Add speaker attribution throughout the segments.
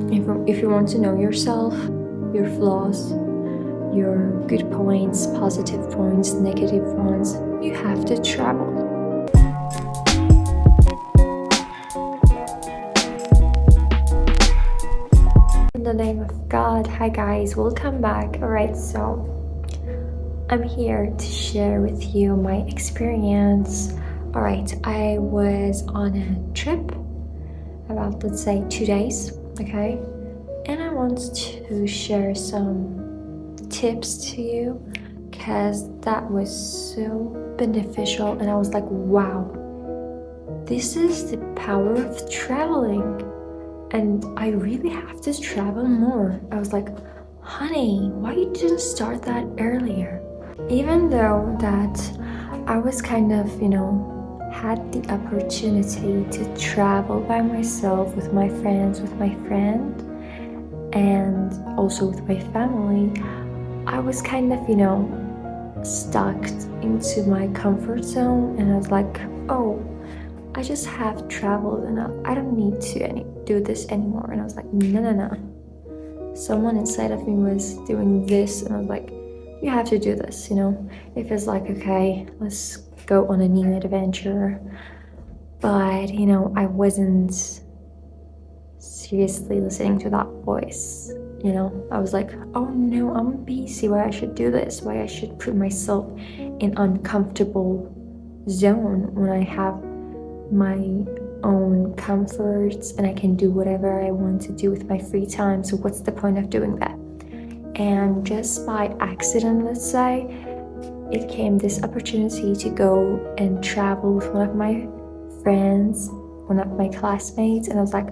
Speaker 1: If you want to know yourself, your flaws, your good points, positive points, negative ones, you have to travel. In the name of God, hi guys, welcome back. Alright, so I'm here to share with you my experience. Alright, I was on a trip about, let's say, 2 days, okay? And I want to share some tips to you because that was so beneficial, and I was like, wow, this is the power of traveling, and I really have to travel more. I was like, honey, why you didn't start that earlier? Even though that I was kind of, had the opportunity to travel by myself with my friends, with my friend, and also with my family, I was kind of, stuck into my comfort zone, and I was like, oh, I just have traveled enough. I don't need to do this anymore. And I was like, no. Someone inside of me was doing this, and I was like, you have to do this, It feels like, okay, let's go on a new adventure. But, I wasn't seriously listening to that voice. I was like, oh no, I'm busy. Why I should do this? Why I should put myself in uncomfortable zone when I have my own comforts and I can do whatever I want to do with my free time. So what's the point of doing that? And just by accident, let's say, it came this opportunity to go and travel with one of my friends, one of my classmates, and I was like,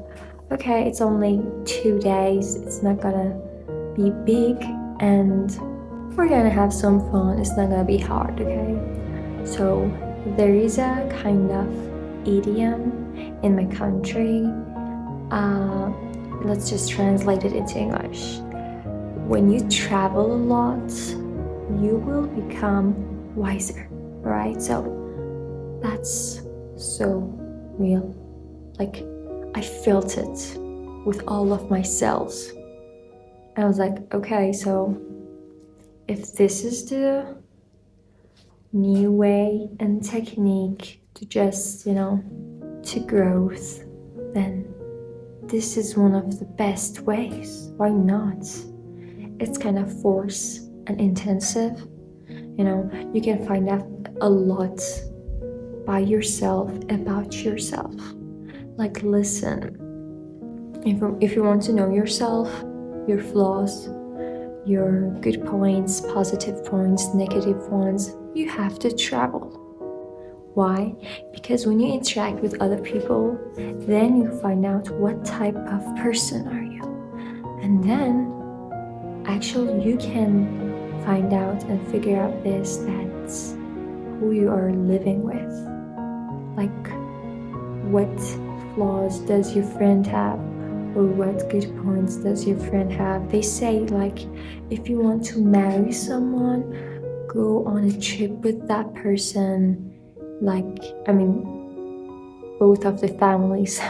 Speaker 1: okay, it's only 2 days, it's not gonna be big, and we're gonna have some fun, it's not gonna be hard, okay? So there is a kind of idiom in my country, let's just translate it into English. When you travel a lot, you will become wiser, right? So that's so real. Like, I felt it with all of my cells. I was like, okay, so if this is the new way and technique to just, to growth, then this is one of the best ways. Why not? It's kind of forced and intensive. You can find out a lot by yourself, about yourself. Like, listen, if you want to know yourself, your flaws, your good points, positive points, negative ones, you have to travel. Why? Because when you interact with other people, then you find out what type of person are you. And then actually you can find out and figure out that's who you are living with. Like, what flaws does your friend have, or what good points does your friend have? They say, like, if you want to marry someone, go on a trip with that person. Both of the families.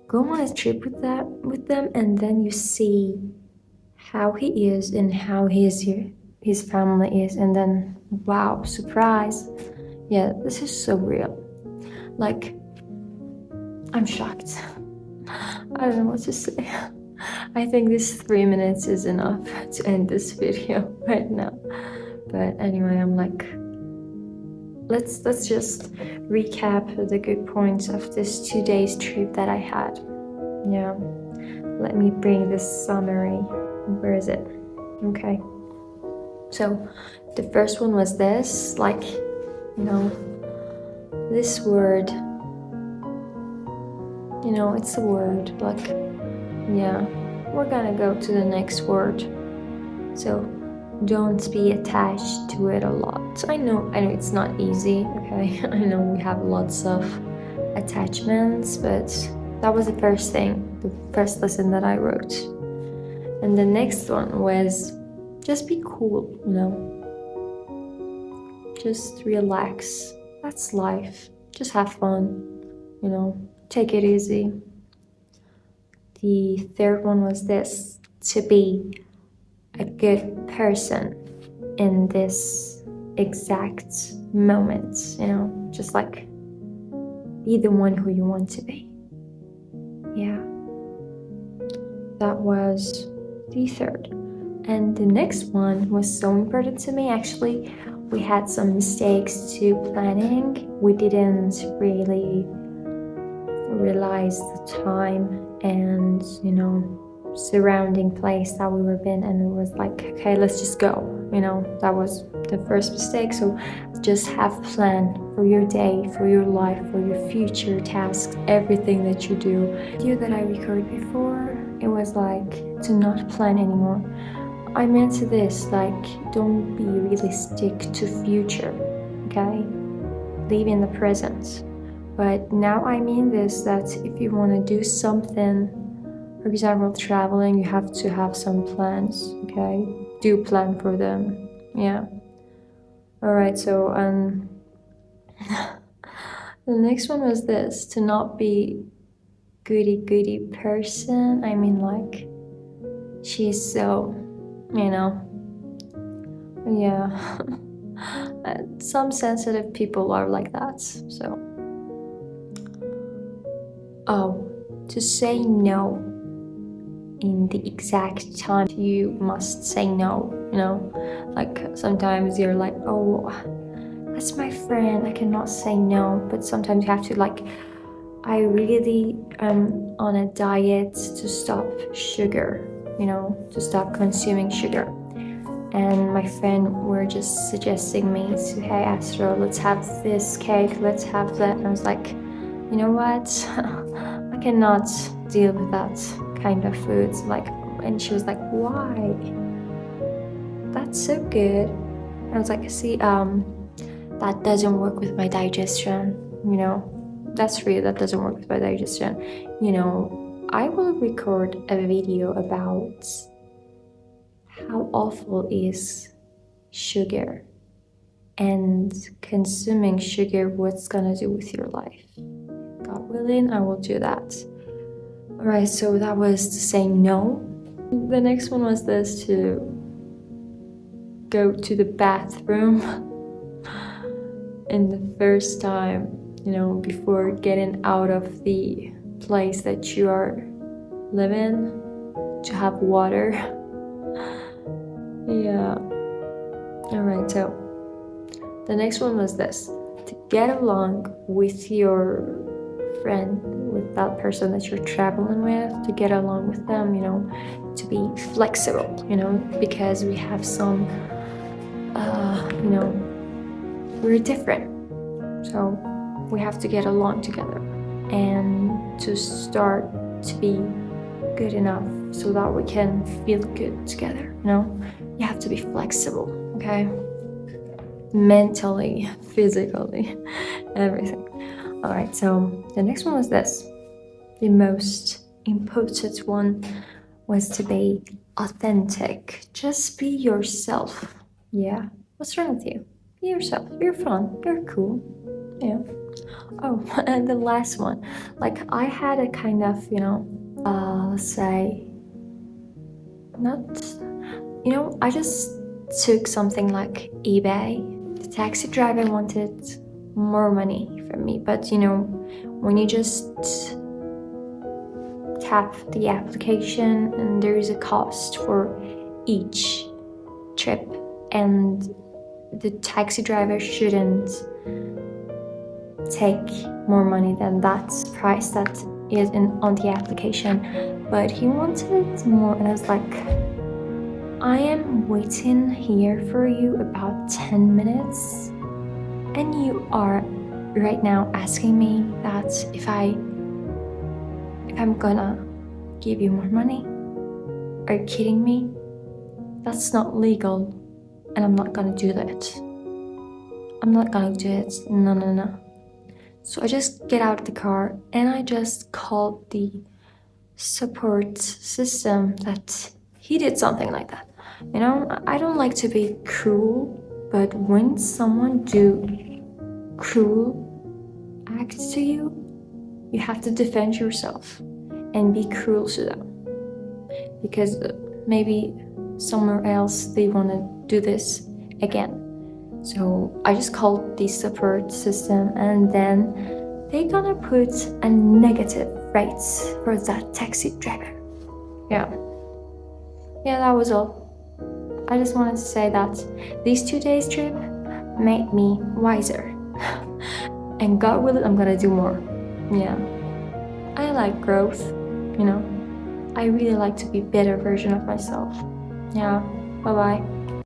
Speaker 1: Go on a trip with them, and then you see how he is and how his family is, and then wow, surprise. Yeah, this is so real. Like, I'm shocked. I don't know what to say. I think this 3 minutes is enough to end this video right now. But anyway, I'm like, let's just recap the good points of this 2 days trip that I had. Yeah, let me bring this summary. Where is it? Okay. So the first one was this, like, this word, it's a word, like, yeah, we're gonna go to the next word. So don't be attached to it a lot. I know it's not easy, okay? I know we have lots of attachments, but that was the first thing, the first lesson that I wrote. And the next one was just be cool, just relax. That's life. Just have fun, take it easy. The third one was this, to be a good person in this exact moment, just like be the one who you want to be. Yeah, that was the third. And the next one was so important to me. Actually, we had some mistakes to planning. We didn't really realize the time and surrounding place that we were in, and it was like, okay, let's just go. That was the first mistake. So just have plan for your day, for your life, for your future tasks, everything that you do. The video that I recorded before, it was like to not plan anymore. I meant to this, like, don't be really stick to future, okay? Live in the present. But now I mean this, that if you want to do something, for example, traveling, you have to have some plans, okay? Do plan for them, yeah. All right, so the next one was this, to not be goody person. I mean, like, she's so, yeah. Some sensitive people are like that, so. Oh, to say no in the exact time you must say no, like sometimes you're like, oh, that's my friend, I cannot say no, but sometimes you have to, like, I really am on a diet to stop sugar, to stop consuming sugar. And my friend were just suggesting me to, hey Astro, let's have this cake, let's have that. And I was like, you know what? I cannot deal with that kind of foods. Like, and she was like, why? That's so good. And I was like, see, that doesn't work with my digestion, That's real, that doesn't work with my digestion. I will record a video about how awful is sugar and consuming sugar, what's gonna do with your life. God willing, I will do that. All right, so that was to say no. The next one was this, to go to the bathroom in the first time, before getting out of the place that you are living, to have water. Yeah. All right, so the next one was this, to get along with your friend, with that person that you're traveling with, to get along with them, to be flexible, because we have some, we're different. So we have to get along together and to start to be good enough so that we can feel good together, You have to be flexible, okay? Mentally, physically, everything. All right, so the next one was this. The most important one was to be authentic. Just be yourself. Yeah. What's wrong with you? Be yourself. You're fun. You're cool. Yeah. Oh, and the last one. Like, I had a kind of, let's say, I just took something like eBay. The taxi driver wanted more money from me, but when you just tap the application, and there is a cost for each trip, and the taxi driver shouldn't take more money than that price that is on the application, but he wanted more, and I was like, I am waiting here for you about 10 minutes, and you are right now asking me that if I'm gonna give you more money? Are you kidding me? That's not legal, and I'm not gonna do that. I'm not gonna do it. No. So I just get out of the car and I just called the support system that he did something like that. I don't like to be cruel, but when someone do cruel acts to you, you have to defend yourself. and be cruel to them, because maybe somewhere else they want to do this again. So I just called the support system, and then they're gonna put a negative rates for that taxi driver. Yeah, that was all. I just wanted to say that these 2 days trip made me wiser. And God willing, I'm gonna do more. Yeah, I like growth, I really like to be a better version of myself. Yeah, bye bye.